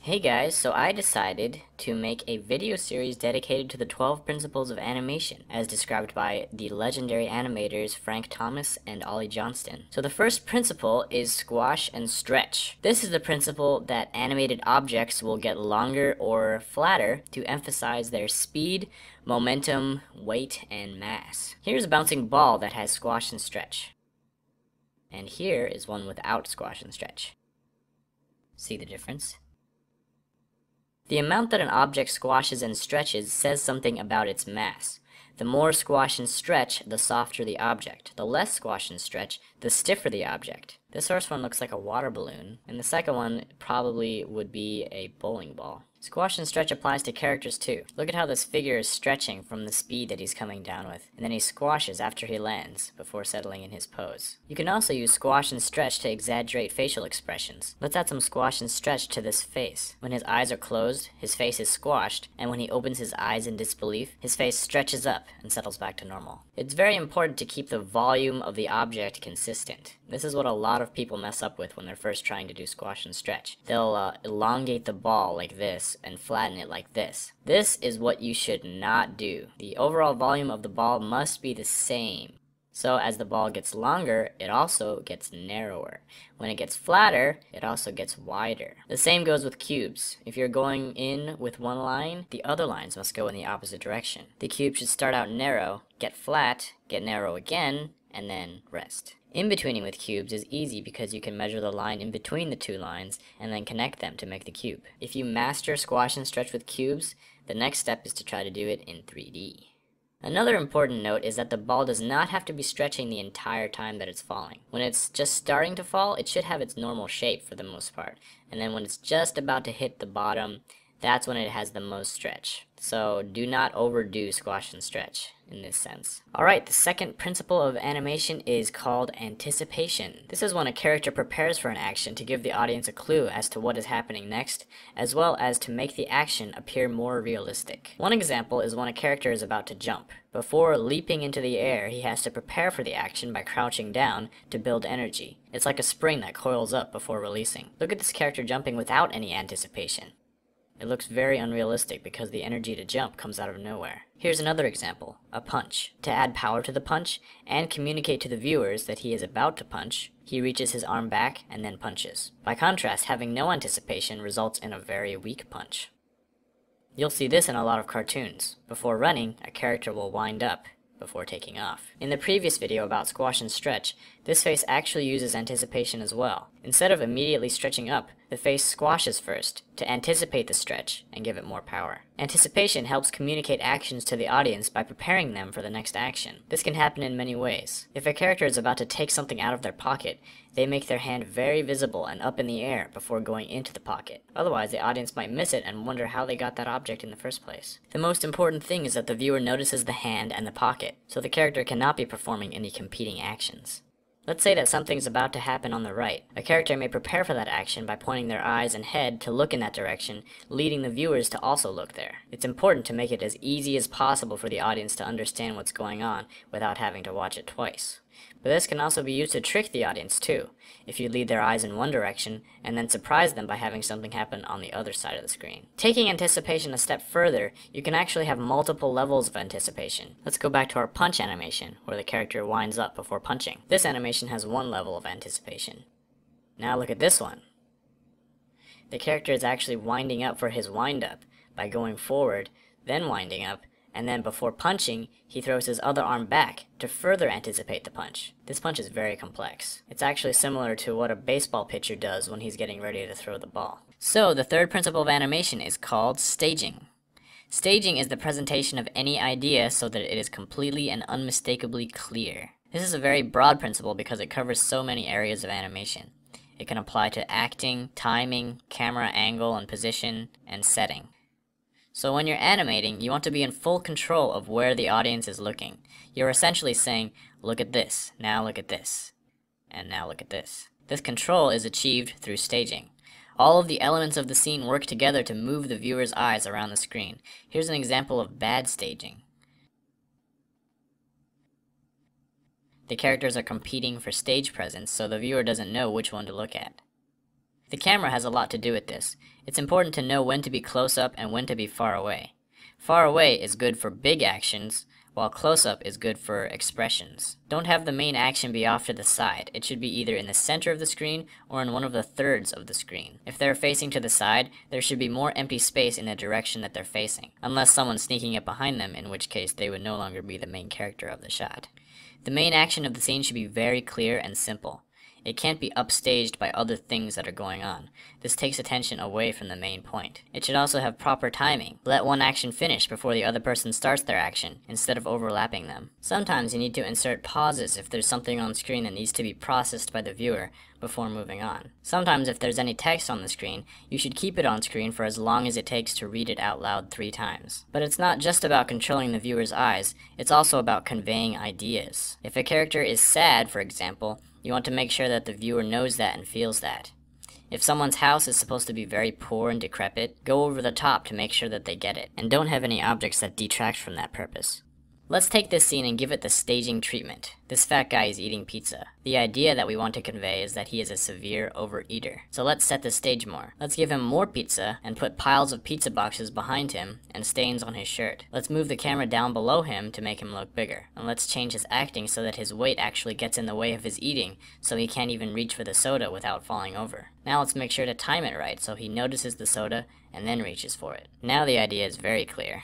Hey guys, so I decided to make a video series dedicated to the 12 principles of animation, as described by the legendary animators Frank Thomas and Ollie Johnston. So the first principle is squash and stretch. This is the principle that animated objects will get longer or flatter to emphasize their speed, momentum, weight, and mass. Here's a bouncing ball that has squash and stretch. And here is one without squash and stretch. See the difference? The amount that an object squashes and stretches says something about its mass. The more squash and stretch, the softer the object. The less squash and stretch, the stiffer the object. This first one looks like a water balloon, and the second one probably would be a bowling ball. Squash and stretch applies to characters too. Look at how this figure is stretching from the speed that he's coming down with, and then he squashes after he lands, before settling in his pose. You can also use squash and stretch to exaggerate facial expressions. Let's add some squash and stretch to this face. When his eyes are closed, his face is squashed, and when he opens his eyes in disbelief, his face stretches up and settles back to normal. It's very important to keep the volume of the object consistent. This is what a lot of people mess up with when they're first trying to do squash and stretch. They'll elongate the ball like this and flatten it like this. This is what you should not do. The overall volume of the ball must be the same. So as the ball gets longer, it also gets narrower. When it gets flatter, it also gets wider. The same goes with cubes. If you're going in with one line, the other lines must go in the opposite direction. The cube should start out narrow, get flat, get narrow again, and then rest. In-betweening with cubes is easy because you can measure the line in between the two lines and then connect them to make the cube. If you master squash and stretch with cubes, the next step is to try to do it in 3D. Another important note is that the ball does not have to be stretching the entire time that it's falling. When it's just starting to fall, it should have its normal shape for the most part. And then when it's just about to hit the bottom, that's when it has the most stretch. So do not overdo squash and stretch in this sense. Alright, the second principle of animation is called anticipation. This is when a character prepares for an action to give the audience a clue as to what is happening next, as well as to make the action appear more realistic. One example is when a character is about to jump. Before leaping into the air, he has to prepare for the action by crouching down to build energy. It's like a spring that coils up before releasing. Look at this character jumping without any anticipation. It looks very unrealistic because the energy to jump comes out of nowhere. Here's another example, a punch. To add power to the punch and communicate to the viewers that he is about to punch, he reaches his arm back and then punches. By contrast, having no anticipation results in a very weak punch. You'll see this in a lot of cartoons. Before running, a character will wind up before taking off. In the previous video about squash and stretch, this face actually uses anticipation as well. Instead of immediately stretching up, the face squashes first to anticipate the stretch and give it more power. Anticipation helps communicate actions to the audience by preparing them for the next action. This can happen in many ways. If a character is about to take something out of their pocket, they make their hand very visible and up in the air before going into the pocket. Otherwise, the audience might miss it and wonder how they got that object in the first place. The most important thing is that the viewer notices the hand and the pocket, so the character cannot be performing any competing actions. Let's say that something is about to happen on the right. A character may prepare for that action by pointing their eyes and head to look in that direction, leading the viewers to also look there. It's important to make it as easy as possible for the audience to understand what's going on without having to watch it twice. But this can also be used to trick the audience too, if you lead their eyes in one direction and then surprise them by having something happen on the other side of the screen. Taking anticipation a step further, you can actually have multiple levels of anticipation. Let's go back to our punch animation, where the character winds up before punching. This animation has one level of anticipation. Now look at this one. The character is actually winding up for his wind-up by going forward, then winding up, and then before punching, he throws his other arm back to further anticipate the punch. This punch is very complex. It's actually similar to what a baseball pitcher does when he's getting ready to throw the ball. So the third principle of animation is called staging. Staging is the presentation of any idea so that it is completely and unmistakably clear. This is a very broad principle because it covers so many areas of animation. It can apply to acting, timing, camera angle and position, and setting. So when you're animating, you want to be in full control of where the audience is looking. You're essentially saying, look at this, now look at this, and now look at this. This control is achieved through staging. All of the elements of the scene work together to move the viewer's eyes around the screen. Here's an example of bad staging. The characters are competing for stage presence, so the viewer doesn't know which one to look at. The camera has a lot to do with this. It's important to know when to be close up and when to be far away. Far away is good for big actions, while close up is good for expressions. Don't have the main action be off to the side. It should be either in the center of the screen or in one of the thirds of the screen. If they're facing to the side, there should be more empty space in the direction that they're facing, unless someone's sneaking up behind them, in which case they would no longer be the main character of the shot. The main action of the scene should be very clear and simple. It can't be upstaged by other things that are going on. This takes attention away from the main point. It should also have proper timing. Let one action finish before the other person starts their action, instead of overlapping them. Sometimes you need to insert pauses if there's something on screen that needs to be processed by the viewer before moving on. Sometimes if there's any text on the screen, you should keep it on screen for as long as it takes to read it out loud 3 times. But it's not just about controlling the viewer's eyes, it's also about conveying ideas. If a character is sad, for example, you want to make sure that the viewer knows that and feels that. If someone's house is supposed to be very poor and decrepit, go over the top to make sure that they get it, and don't have any objects that detract from that purpose. Let's take this scene and give it the staging treatment. This fat guy is eating pizza. The idea that we want to convey is that he is a severe overeater. So let's set the stage more. Let's give him more pizza and put piles of pizza boxes behind him and stains on his shirt. Let's move the camera down below him to make him look bigger. And let's change his acting so that his weight actually gets in the way of his eating, so he can't even reach for the soda without falling over. Now let's make sure to time it right so he notices the soda and then reaches for it. Now the idea is very clear.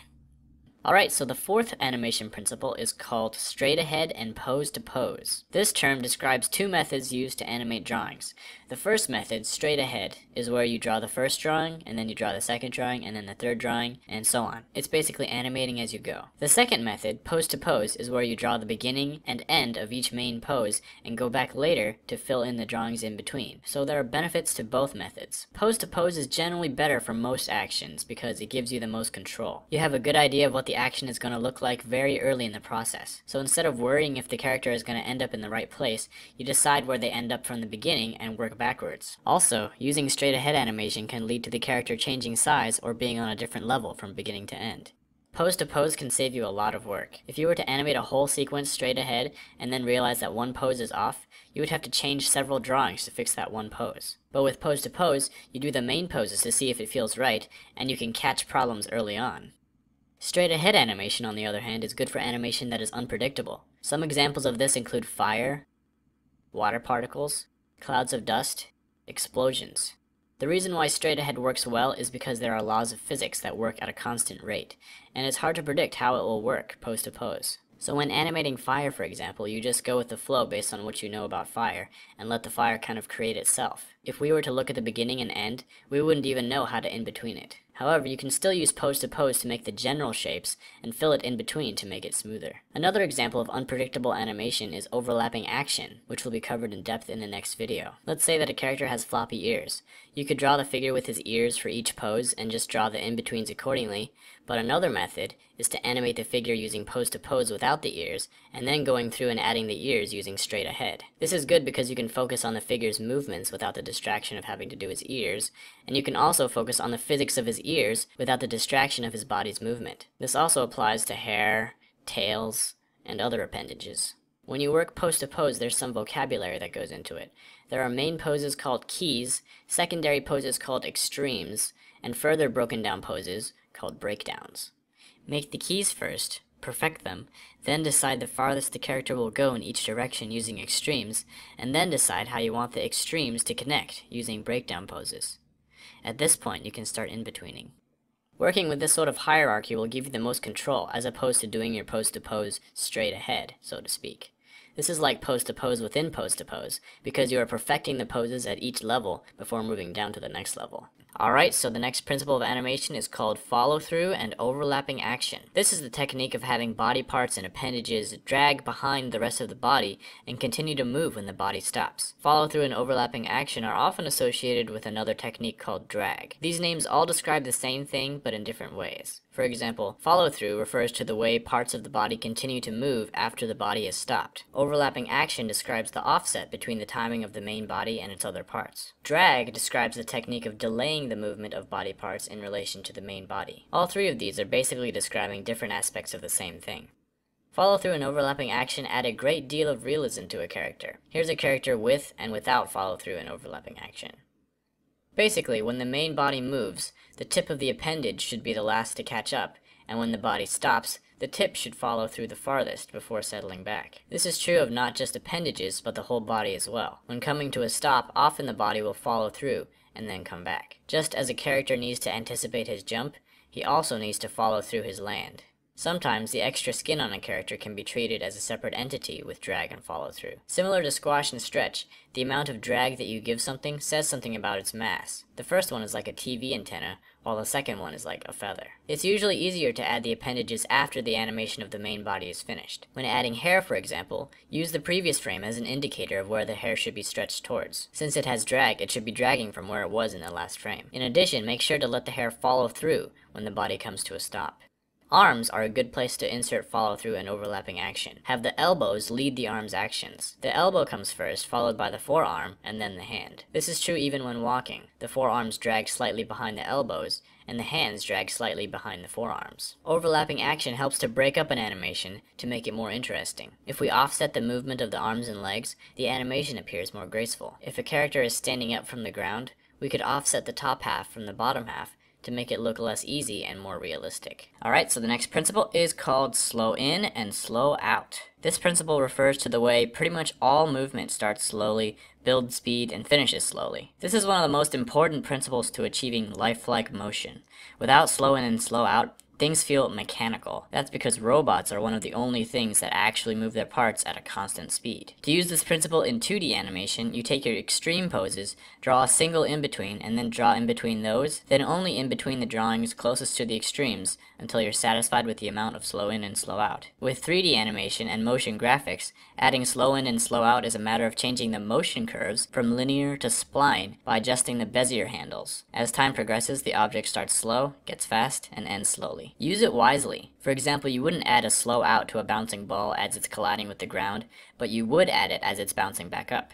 Alright, so the fourth animation principle is called straight ahead and pose to pose. This term describes 2 methods used to animate drawings. The first method, straight ahead, is where you draw the first drawing, and then you draw the second drawing, and then the third drawing, and so on. It's basically animating as you go. The second method, pose to pose, is where you draw the beginning and end of each main pose, and go back later to fill in the drawings in between. So there are benefits to both methods. Pose to pose is generally better for most actions, because it gives you the most control. You have a good idea of what the action is going to look like very early in the process. So instead of worrying if the character is going to end up in the right place, you decide where they end up from the beginning and work backwards. Also, using straight ahead animation can lead to the character changing size or being on a different level from beginning to end. Pose to pose can save you a lot of work. If you were to animate a whole sequence straight ahead and then realize that one pose is off, you would have to change several drawings to fix that one pose. But with pose to pose, you do the main poses to see if it feels right, and you can catch problems early on. Straight ahead animation, on the other hand, is good for animation that is unpredictable. Some examples of this include fire, water particles, clouds of dust, explosions. The reason why straight ahead works well is because there are laws of physics that work at a constant rate, and it's hard to predict how it will work pose to pose. So when animating fire, for example, you just go with the flow based on what you know about fire, and let the fire kind of create itself. If we were to look at the beginning and end, we wouldn't even know how to in between it. However, you can still use pose to pose to make the general shapes, and fill it in between to make it smoother. Another example of unpredictable animation is overlapping action, which will be covered in depth in the next video. Let's say that a character has floppy ears. You could draw the figure with his ears for each pose, and just draw the in-betweens accordingly, but another method is to animate the figure using pose to pose without the ears, and then going through and adding the ears using straight ahead. This is good because you can focus on the figure's movements without the distraction of having to do his ears, and you can also focus on the physics of his ears without the distraction of his body's movement. This also applies to hair, tails, and other appendages. When you work pose to pose, there's some vocabulary that goes into it. There are main poses called keys, secondary poses called extremes, and further broken down poses called breakdowns. Make the keys first, perfect them, then decide the farthest the character will go in each direction using extremes, and then decide how you want the extremes to connect using breakdown poses. At this point, you can start in-betweening. Working with this sort of hierarchy will give you the most control, as opposed to doing your pose to pose straight ahead, so to speak. This is like pose to pose within pose to pose, because you are perfecting the poses at each level before moving down to the next level. Alright, so the next principle of animation is called follow-through and overlapping action. This is the technique of having body parts and appendages drag behind the rest of the body and continue to move when the body stops. Follow-through and overlapping action are often associated with another technique called drag. These names all describe the same thing, but in different ways. For example, follow-through refers to the way parts of the body continue to move after the body is stopped. Overlapping action describes the offset between the timing of the main body and its other parts. Drag describes the technique of delaying the movement of body parts in relation to the main body. All 3 of these are basically describing different aspects of the same thing. Follow-through and overlapping action add a great deal of realism to a character. Here's a character with and without follow-through and overlapping action. Basically, when the main body moves, the tip of the appendage should be the last to catch up, and when the body stops, the tip should follow through the farthest before settling back. This is true of not just appendages, but the whole body as well. When coming to a stop, often the body will follow through and then come back. Just as a character needs to anticipate his jump, he also needs to follow through his land. Sometimes the extra skin on a character can be treated as a separate entity with drag and follow through. Similar to squash and stretch, the amount of drag that you give something says something about its mass. The first one is like a TV antenna, while the second one is like a feather. It's usually easier to add the appendages after the animation of the main body is finished. When adding hair, for example, use the previous frame as an indicator of where the hair should be stretched towards. Since it has drag, it should be dragging from where it was in the last frame. In addition, make sure to let the hair follow through when the body comes to a stop. Arms are a good place to insert follow-through and overlapping action. Have the elbows lead the arm's actions. The elbow comes first, followed by the forearm, and then the hand. This is true even when walking. The forearms drag slightly behind the elbows, and the hands drag slightly behind the forearms. Overlapping action helps to break up an animation to make it more interesting. If we offset the movement of the arms and legs, the animation appears more graceful. If a character is standing up from the ground, we could offset the top half from the bottom half to make it look less easy and more realistic. Alright, so the next principle is called slow in and slow out. This principle refers to the way pretty much all movement starts slowly, builds speed, and finishes slowly. This is one of the most important principles to achieving lifelike motion. Without slow in and slow out, things feel mechanical. That's because robots are one of the only things that actually move their parts at a constant speed. To use this principle in 2D animation, you take your extreme poses, draw a single in-between, and then draw in between those, then only in between the drawings closest to the extremes until you're satisfied with the amount of slow in and slow out. With 3D animation and motion graphics, adding slow in and slow out is a matter of changing the motion curves from linear to spline by adjusting the Bezier handles. As time progresses, the object starts slow, gets fast, and ends slowly. Use it wisely. For example, you wouldn't add a slow out to a bouncing ball as it's colliding with the ground, but you would add it as it's bouncing back up.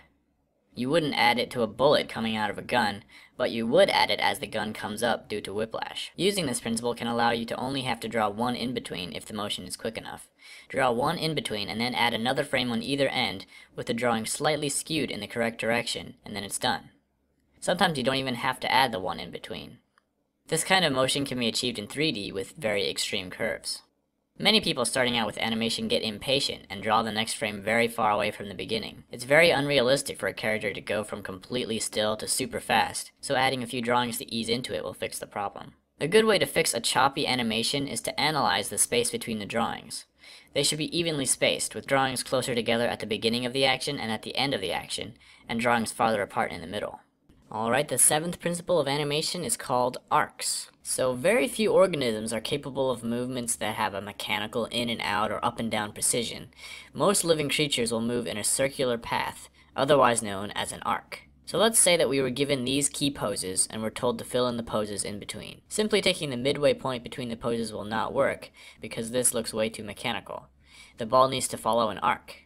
You wouldn't add it to a bullet coming out of a gun, but you would add it as the gun comes up due to whiplash. Using this principle can allow you to only have to draw one in-between if the motion is quick enough. Draw one in-between and then add another frame on either end with the drawing slightly skewed in the correct direction, and then it's done. Sometimes you don't even have to add the one in-between. This kind of motion can be achieved in 3D with very extreme curves. Many people starting out with animation get impatient and draw the next frame very far away from the beginning. It's very unrealistic for a character to go from completely still to super fast, so adding a few drawings to ease into it will fix the problem. A good way to fix a choppy animation is to analyze the space between the drawings. They should be evenly spaced, with drawings closer together at the beginning of the action and at the end of the action, and drawings farther apart in the middle. Alright, the 7th principle of animation is called arcs. So very few organisms are capable of movements that have a mechanical in and out or up and down precision. Most living creatures will move in a circular path, otherwise known as an arc. So let's say that we were given these key poses and were told to fill in the poses in between. Simply taking the midway point between the poses will not work, because this looks way too mechanical. The ball needs to follow an arc.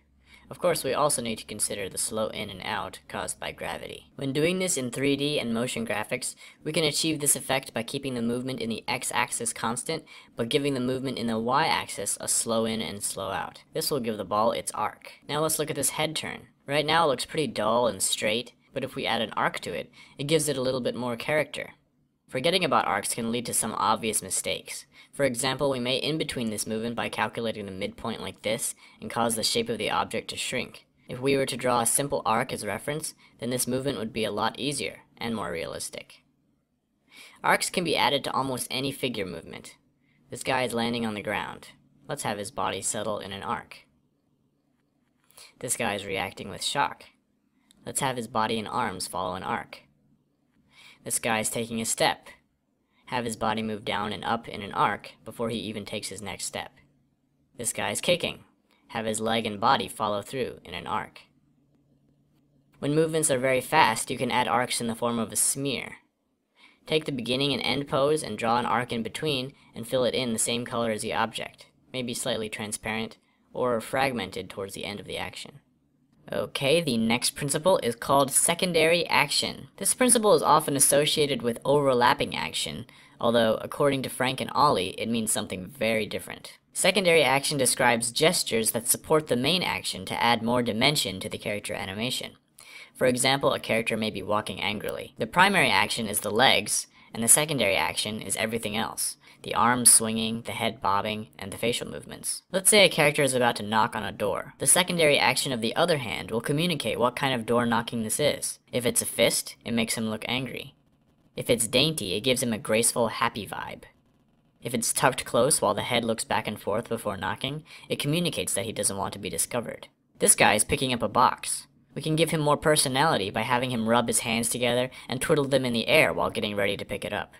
Of course, we also need to consider the slow in and out caused by gravity. When doing this in 3D and motion graphics, we can achieve this effect by keeping the movement in the x-axis constant, but giving the movement in the y-axis a slow in and slow out. This will give the ball its arc. Now let's look at this head turn. Right now it looks pretty dull and straight, but if we add an arc to it, it gives it a little bit more character. Forgetting about arcs can lead to some obvious mistakes. For example, we may in-between this movement by calculating the midpoint like this and cause the shape of the object to shrink. If we were to draw a simple arc as reference, then this movement would be a lot easier and more realistic. Arcs can be added to almost any figure movement. This guy is landing on the ground. Let's have his body settle in an arc. This guy is reacting with shock. Let's have his body and arms follow an arc. This guy is taking a step. Have his body move down and up in an arc before he even takes his next step. This guy is kicking. Have his leg and body follow through in an arc. When movements are very fast, you can add arcs in the form of a smear. Take the beginning and end pose and draw an arc in between and fill it in the same color as the object, maybe slightly transparent or fragmented towards the end of the action. Okay, the next principle is called secondary action. This principle is often associated with overlapping action, although according to Frank and Ollie, it means something very different. Secondary action describes gestures that support the main action to add more dimension to the character animation. For example, a character may be walking angrily. The primary action is the legs, and the secondary action is everything else. The arms swinging, the head bobbing, and the facial movements. Let's say a character is about to knock on a door. The secondary action of the other hand will communicate what kind of door knocking this is. If it's a fist, it makes him look angry. If it's dainty, it gives him a graceful, happy vibe. If it's tucked close while the head looks back and forth before knocking, it communicates that he doesn't want to be discovered. This guy is picking up a box. We can give him more personality by having him rub his hands together and twiddle them in the air while getting ready to pick it up.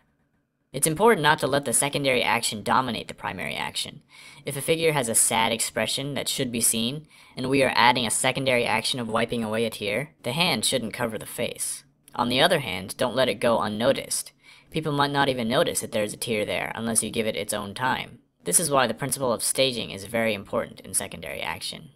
It's important not to let the secondary action dominate the primary action. If a figure has a sad expression that should be seen, and we are adding a secondary action of wiping away a tear, the hand shouldn't cover the face. On the other hand, don't let it go unnoticed. People might not even notice that there's a tear there unless you give it its own time. This is why the principle of staging is very important in secondary action.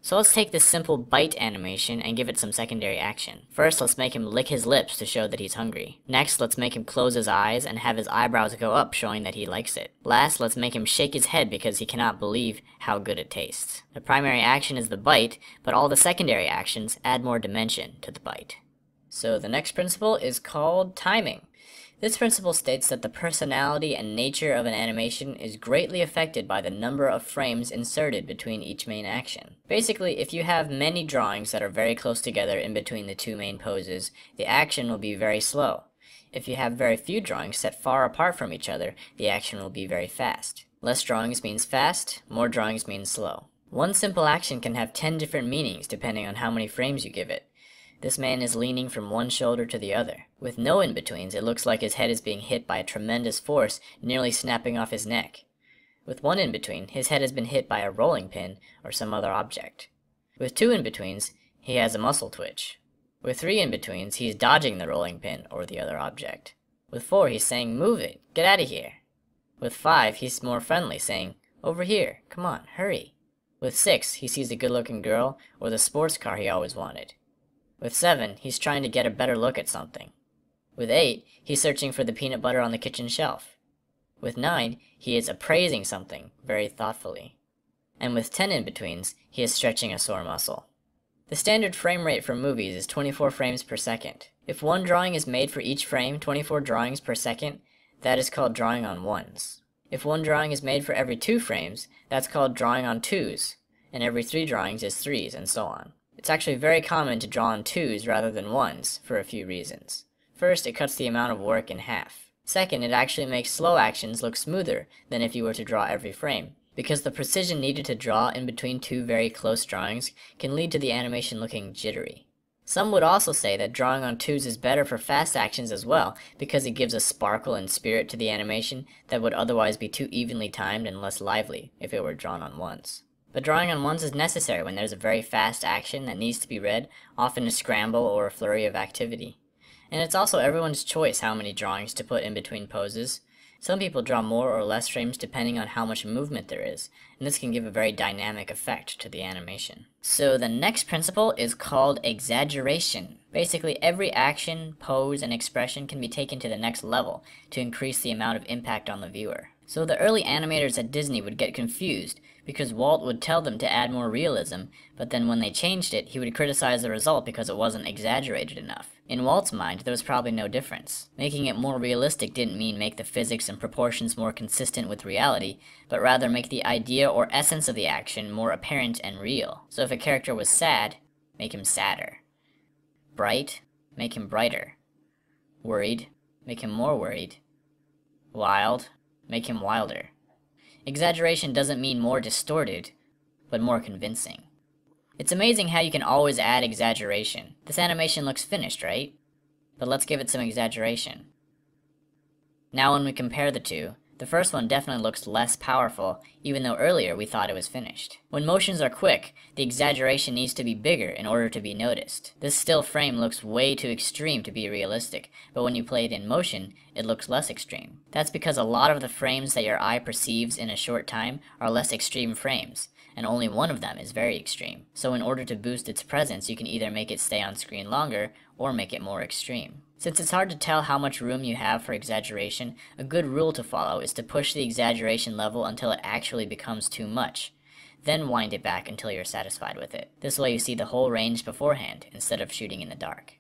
So let's take this simple bite animation and give it some secondary action. First, let's make him lick his lips to show that he's hungry. Next, let's make him close his eyes and have his eyebrows go up, showing that he likes it. Last, let's make him shake his head because he cannot believe how good it tastes. The primary action is the bite, but all the secondary actions add more dimension to the bite. So the next principle is called timing. This principle states that the personality and nature of an animation is greatly affected by the number of frames inserted between each main action. Basically, if you have many drawings that are very close together in between the two main poses, the action will be very slow. If you have very few drawings set far apart from each other, the action will be very fast. Less drawings means fast, more drawings means slow. One simple action can have 10 different meanings depending on how many frames you give it. This man is leaning from one shoulder to the other. With no in-betweens, it looks like his head is being hit by a tremendous force, nearly snapping off his neck. With one in-between, his head has been hit by a rolling pin or some other object. With two in-betweens, he has a muscle twitch. With three in-betweens, he's dodging the rolling pin or the other object. With four, he's saying, "Move it, get out of here." With five, he's more friendly, saying, "Over here, come on, hurry." With six, he sees a good-looking girl or the sports car he always wanted. With 7, he's trying to get a better look at something. With 8, he's searching for the peanut butter on the kitchen shelf. With 9, he is appraising something very thoughtfully. And with 10 in-betweens, he is stretching a sore muscle. The standard frame rate for movies is 24 frames per second. If one drawing is made for each frame, 24 drawings per second, that is called drawing on ones. If one drawing is made for every 2 frames, that's called drawing on twos, and every 3 drawings is threes, and so on. It's actually very common to draw on twos rather than ones for a few reasons. First, it cuts the amount of work in half. Second, it actually makes slow actions look smoother than if you were to draw every frame, because the precision needed to draw in between 2 very close drawings can lead to the animation looking jittery. Some would also say that drawing on twos is better for fast actions as well, because it gives a sparkle and spirit to the animation that would otherwise be too evenly timed and less lively if it were drawn on ones. But drawing on ones is necessary when there's a very fast action that needs to be read, often a scramble or a flurry of activity. And it's also everyone's choice how many drawings to put in between poses. Some people draw more or less frames depending on how much movement there is, and this can give a very dynamic effect to the animation. So the next principle is called exaggeration. Basically, every action, pose, and expression can be taken to the next level to increase the amount of impact on the viewer. So the early animators at Disney would get confused because Walt would tell them to add more realism, but then when they changed it, he would criticize the result because it wasn't exaggerated enough. In Walt's mind, there was probably no difference. Making it more realistic didn't mean make the physics and proportions more consistent with reality, but rather make the idea or essence of the action more apparent and real. So if a character was sad, make him sadder. Bright, make him brighter. Worried, make him more worried. Wild, make him wilder. Exaggeration doesn't mean more distorted, but more convincing. It's amazing how you can always add exaggeration. This animation looks finished, right? But let's give it some exaggeration. Now when we compare the two, the first one definitely looks less powerful, even though earlier we thought it was finished. When motions are quick, the exaggeration needs to be bigger in order to be noticed. This still frame looks way too extreme to be realistic, but when you play it in motion, it looks less extreme. That's because a lot of the frames that your eye perceives in a short time are less extreme frames, and only one of them is very extreme. So in order to boost its presence, you can either make it stay on screen longer, or make it more extreme. Since it's hard to tell how much room you have for exaggeration, a good rule to follow is to push the exaggeration level until it actually becomes too much. then wind it back until you're satisfied with it. This way you see the whole range beforehand, instead of shooting in the dark.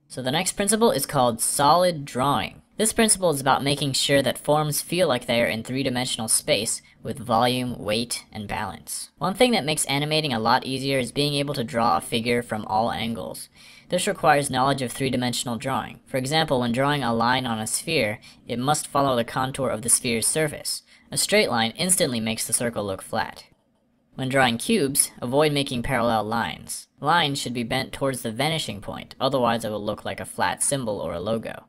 So the next principle is called solid drawing. This principle is about making sure that forms feel like they are in three-dimensional space with volume, weight, and balance. One thing that makes animating a lot easier is being able to draw a figure from all angles. This requires knowledge of three-dimensional drawing. For example, when drawing a line on a sphere, it must follow the contour of the sphere's surface. A straight line instantly makes the circle look flat. When drawing cubes, avoid making parallel lines. Lines should be bent towards the vanishing point, otherwise it will look like a flat symbol or a logo.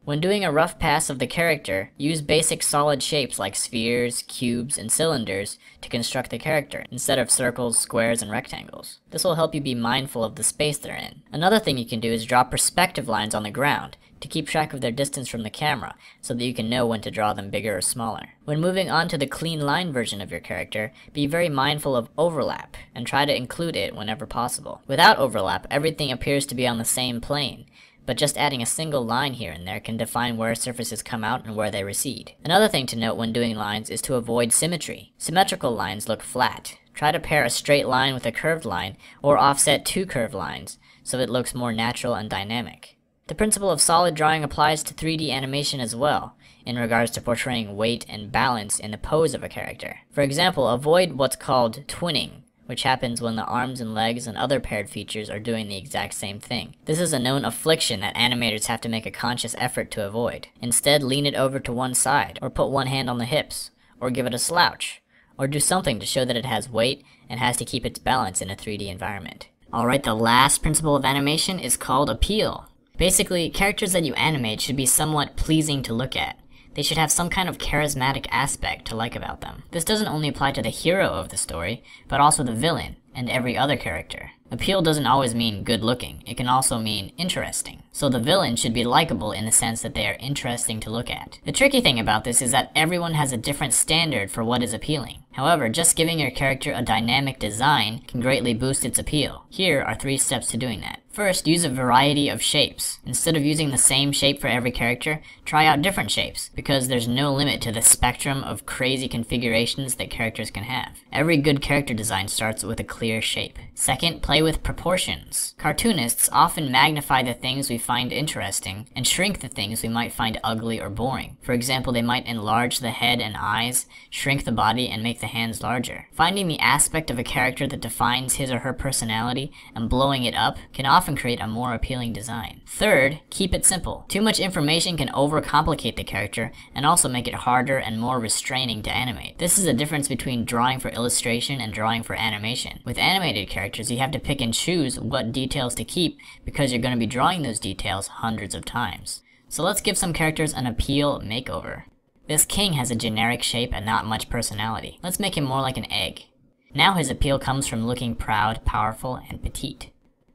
When doing a rough pass of the character, use basic solid shapes like spheres, cubes, and cylinders to construct the character, instead of circles, squares, and rectangles. This will help you be mindful of the space they're in. Another thing you can do is draw perspective lines on the ground to keep track of their distance from the camera, so that you can know when to draw them bigger or smaller. When moving on to the clean line version of your character, be very mindful of overlap, and try to include it whenever possible. Without overlap, everything appears to be on the same plane, but just adding a single line here and there can define where surfaces come out and where they recede. Another thing to note when doing lines is to avoid symmetry. Symmetrical lines look flat. Try to pair a straight line with a curved line, or offset two curved lines, so it looks more natural and dynamic. The principle of solid drawing applies to 3D animation as well, in regards to portraying weight and balance in the pose of a character. For example, avoid what's called twinning, which happens when the arms and legs and other paired features are doing the exact same thing. This is a known affliction that animators have to make a conscious effort to avoid. Instead, lean it over to one side, or put one hand on the hips, or give it a slouch, or do something to show that it has weight and has to keep its balance in a 3D environment. Alright, the last principle of animation is called appeal. Basically, characters that you animate should be somewhat pleasing to look at. They should have some kind of charismatic aspect to like about them. This doesn't only apply to the hero of the story, but also the villain and every other character. Appeal doesn't always mean good looking, it can also mean interesting. So the villain should be likable in the sense that they are interesting to look at. The tricky thing about this is that everyone has a different standard for what is appealing. However, just giving your character a dynamic design can greatly boost its appeal. Here are 3 steps to doing that. First, use a variety of shapes. Instead of using the same shape for every character, try out different shapes, because there's no limit to the spectrum of crazy configurations that characters can have. Every good character design starts with a clear shape. Second, play with proportions. Cartoonists often magnify the things we find interesting and shrink the things we might find ugly or boring. For example, they might enlarge the head and eyes, shrink the body, and make the hands larger. Finding the aspect of a character that defines his or her personality and blowing it up can often create a more appealing design. Third, keep it simple. Too much information can overcomplicate the character and also make it harder and more restraining to animate. This is a difference between drawing for illustration and drawing for animation. With animated characters, you have to pick and choose what details to keep because you're going to be drawing those details hundreds of times. So let's give some characters an appeal makeover. This king has a generic shape and not much personality. Let's make him more like an egg. Now his appeal comes from looking proud, powerful, and petite.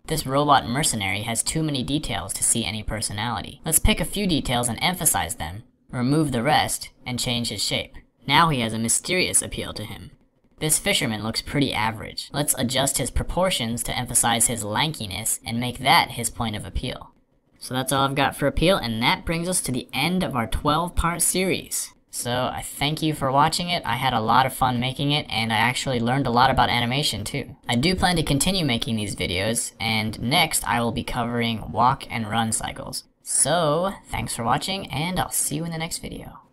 This robot mercenary has too many details to see any personality. Let's pick a few details and emphasize them, remove the rest, and change his shape. Now he has a mysterious appeal to him. This fisherman looks pretty average. Let's adjust his proportions to emphasize his lankiness and make that his point of appeal. So that's all I've got for appeal, and that brings us to the end of our 12-part series. So I thank you for watching it. I had a lot of fun making it, and I actually learned a lot about animation too. I do plan to continue making these videos, and next I will be covering walk and run cycles. So thanks for watching, and I'll see you in the next video.